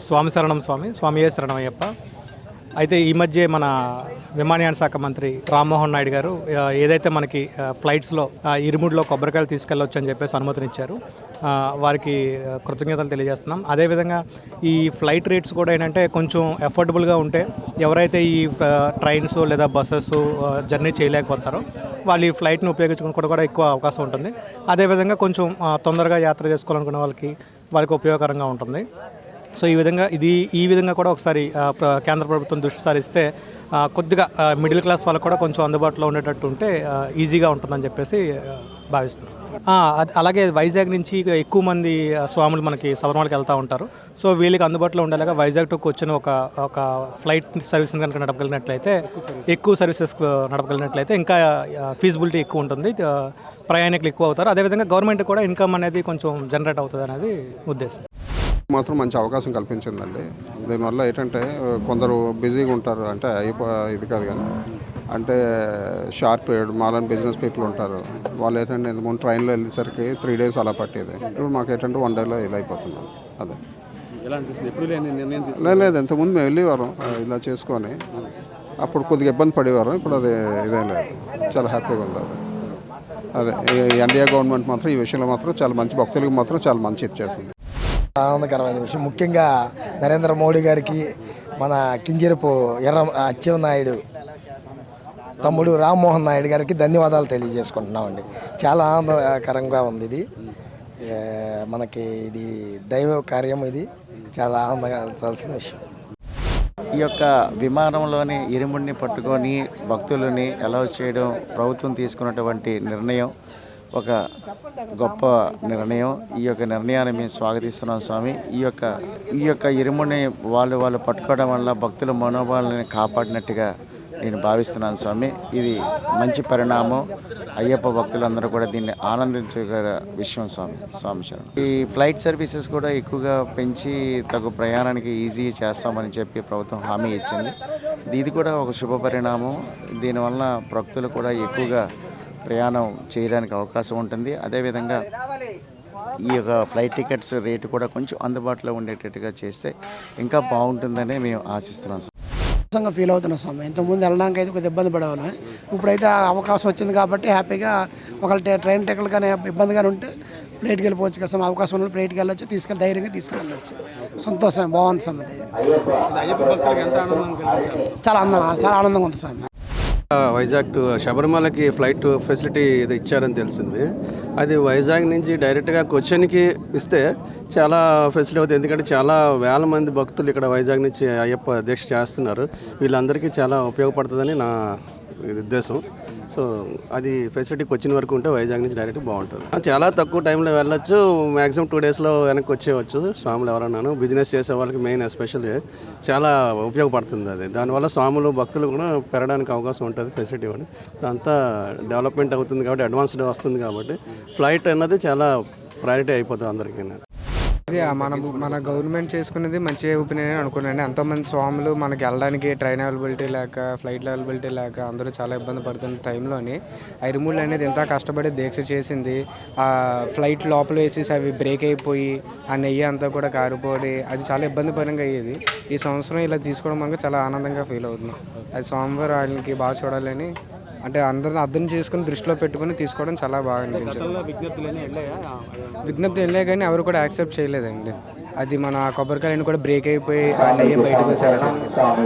స్వామి శరణం స్వామి స్వామియే శరణమయ్యప్ప. అయితే ఈ మధ్య మన విమానయాన శాఖ మంత్రి రామ్మోహన్ నాయుడు గారు ఏదైతే మనకి ఫ్లైట్స్లో ఇరుముడిలో కొబ్బరికాయలు తీసుకెళ్ళవచ్చు అని చెప్పేసి అనుమతినిచ్చారు. వారికి కృతజ్ఞతలు తెలియజేస్తున్నాం. అదేవిధంగా ఈ ఫ్లైట్ రేట్స్ కూడా ఏంటంటే కొంచెం అఫోర్డబుల్గా ఉంటే ఎవరైతే ఈ ట్రైన్స్ లేదా బస్సెస్ జర్నీ చేయలేకపోతారో వాళ్ళు ఈ ఫ్లైట్ని ఉపయోగించుకుని కూడా ఎక్కువ అవకాశం ఉంటుంది. అదేవిధంగా కొంచెం తొందరగా యాత్ర చేసుకోవాలనుకునే వాళ్ళకి ఉపయోగకరంగా ఉంటుంది. సో ఈ విధంగా కూడా ఒకసారి కేంద్ర ప్రభుత్వం దృష్టి సారిస్తే కొద్దిగా మిడిల్ క్లాస్ వాళ్ళకు కూడా కొంచెం అందుబాటులో ఉండేటట్టు ఉంటే ఈజీగా ఉంటుందని చెప్పేసి భావిస్తున్నాం. అలాగే వైజాగ్ నుంచి ఎక్కువ మంది స్వాములు మనకి శబరిమలకి వెళ్తూ ఉంటారు. సో వీళ్ళకి అందుబాటులో ఉండేలాగా వైజాగ్ టు వచ్చిన ఒక ఫ్లైట్ సర్వీస్ కనుక నడపగలిగినట్లయితే ఎక్కువ సర్వీసెస్ నడపగలిగినట్లయితే ఇంకా ఫీజిబిలిటీ ఎక్కువ ఉంటుంది, ప్రయాణికులు ఎక్కువ అవుతారు. అదేవిధంగా గవర్నమెంట్ కూడా ఇన్కమ్ అనేది కొంచెం జనరేట్ అవుతుంది అనేది ఉద్దేశం. మాత్రం మంచి అవకాశం కల్పించిందండి. దీనివల్ల ఏంటంటే కొందరు బిజీగా ఉంటారు, అంటే ఇది కాదు కానీ అంటే షార్ట్ పీరియడ్ మాలాంటి బిజినెస్ పీపుల్ ఉంటారు. వాళ్ళు ఏంటంటే ఇంతకుముందు ట్రైన్లో వెళ్ళేసరికి 3 days అలా పట్టేది. ఇప్పుడు మాకు ఏంటంటే 1 dayలో ఇలా అయిపోతుంది. అదే లేదు, ఇంతకుముందు మేము వెళ్ళేవారం ఇలా చేసుకొని, అప్పుడు కొద్దిగా ఇబ్బంది పడేవారు. ఇప్పుడు అది ఇదేం లేదు, చాలా హ్యాపీగా ఉంది. అదే ఎన్డీఏ గవర్నమెంట్ మాత్రం ఈ విషయంలో మాత్రం చాలా మంచి, భక్తులకు మాత్రం చాలా మంచి ఇచ్చేసింది. ఆనందకరమైన విషయం. ముఖ్యంగా నరేంద్ర మోడీ గారికి, మన కింజరపు అచ్చెన్నాయుడు తమ్ముడు రామ్మోహన్ నాయుడు గారికి ధన్యవాదాలు తెలియజేసుకుంటున్నామండి. చాలా ఆనందకరంగా ఉంది. ఇది మనకి ఇది దైవ కార్యం, ఇది చాలా ఆనందించాల్సిన విషయం. ఈ యొక్క విమానంలోని ఇరుముడిని పట్టుకొని భక్తులని అలౌ చేయడం ప్రభుత్వం తీసుకున్నటువంటి నిర్ణయం ఒక గొప్ప నిర్ణయం. ఈ యొక్క నిర్ణయాన్ని మేము స్వాగతిస్తున్నాం స్వామి. ఈ యొక్క ఇరుముడిని వాళ్ళు పట్టుకోవడం వల్ల భక్తుల మనోభావాలని కాపాడినట్టుగా నేను భావిస్తున్నాను స్వామి. ఇది మంచి పరిణామం. అయ్యప్ప భక్తులందరూ కూడా దీన్ని ఆనందించగల విషయం స్వామి శరణం. ఈ ఫ్లైట్ సర్వీసెస్ కూడా ఎక్కువగా పెంచి తగు ప్రయాణానికి ఈజీ చేస్తామని చెప్పి ప్రభుత్వం హామీ ఇచ్చింది. ఇది కూడా ఒక శుభ పరిణామం. దీనివల్ల భక్తులు కూడా ఎక్కువగా ప్రయాణం చేయడానికి అవకాశం ఉంటుంది. అదేవిధంగా ఈ యొక్క ఫ్లైట్ టికెట్స్ రేటు కూడా కొంచెం అందుబాటులో ఉండేటట్టుగా చేస్తే ఇంకా బాగుంటుందని మేము ఆశిస్తున్నాం. ఫీల్ అవుతున్నాం స్వామి. ఇంతకుముందు వెళ్ళడానికి అయితే కొద్దిగా ఇబ్బంది పడేవాళ్ళం. ఇప్పుడైతే అవకాశం వచ్చింది కాబట్టి హ్యాపీగా ఒకళ్ళ ట్రైన్ టికెట్లు కానీ ఇబ్బందిగా ఉంటే ఫ్లైట్కి వెళ్ళిపోవచ్చు కదా. అవకాశం ఉన్న ఫ్లైట్కి వెళ్ళొచ్చు, ధైర్యంగా తీసుకుని వెళ్ళొచ్చు. సంతోషం, బాగుంది స్వామి. చాలా ఆనందంగా ఉంది స్వామి. వైజాగ్ టు శబరిమలకి ఫ్లైట్ ఫెసిలిటీ ఇది ఇచ్చారని తెలిసింది. అది వైజాగ్ నుంచి డైరెక్ట్గా కొచ్చిన్కి ఇస్తే చాలా ఫెసిలిటీ అవుతుంది. ఎందుకంటే చాలా వేల మంది భక్తులు ఇక్కడ వైజాగ్ నుంచి అయ్యప్ప దీక్ష చేస్తున్నారు. వీళ్ళందరికీ చాలా ఉపయోగపడుతుందని నా ఉద్దేశం. సో అది ఫెసిలిటీ కొచ్చిన్ వరకు ఉంటే వైజాగ్ నుంచి డైరెక్ట్ బాగుంటుంది. చాలా తక్కువ టైంలో వెళ్ళొచ్చు. మ్యాక్సిమం 2 daysలో వెనక్కి వచ్చేయచ్చు. స్వాములు ఎవరన్నాను బిజినెస్ చేసే వాళ్ళకి మెయిన్ ఎస్పెషల్లీ చాలా ఉపయోగపడుతుంది. అది దానివల్ల స్వాములు భక్తులు కూడా పెరగడానికి అవకాశం ఉంటుంది. ఫెసిలిటీ అని అంతా డెవలప్మెంట్ అవుతుంది కాబట్టి, అడ్వాన్స్డ్ వస్తుంది కాబట్టి ఫ్లైట్ అన్నది చాలా ప్రయారిటీ అయిపోతుంది అందరికీ. మన గవర్నమెంట్ చేసుకునేది మంచి ఒపీనియన్ అనుకున్నాను. ఎంతోమంది స్వాములు మనకి వెళ్ళడానికి ట్రైన్ అవైలబిలిటీ లేక, ఫ్లైట్ అవైలబిలిటీ లేక అందరూ చాలా ఇబ్బంది పడుతున్న టైంలోని ఇరుముళ్ళు అనేది ఎంత కష్టపడి దీక్ష చేసింది. ఫ్లైట్ లోపల వేసేసి అవి బ్రేక్ అయిపోయి ఆ నెయ్యి అంతా కూడా కారిపోయి అది చాలా ఇబ్బందికరంగా అయ్యేది. ఈ సంవత్సరం ఇలా తీసుకోవడం మనకు చాలా ఆనందంగా ఫీల్ అవుతున్నాం. అది స్వామివారు ఆయనకి బాగా చూడాలని, అంటే అందరిని అర్థం చేసుకుని దృష్టిలో పెట్టుకుని తీసుకోవడం చాలా బాగా అనిపించింది. విజ్ఞప్తి వెళ్ళాయి కానీ ఎవరు కూడా యాక్సెప్ట్ చేయలేదండి. అది మన కొబ్బరికాయలు కూడా బ్రేక్ అయిపోయి ఆ నెయ్యి బయటకు వచ్చేలా జరిగింది.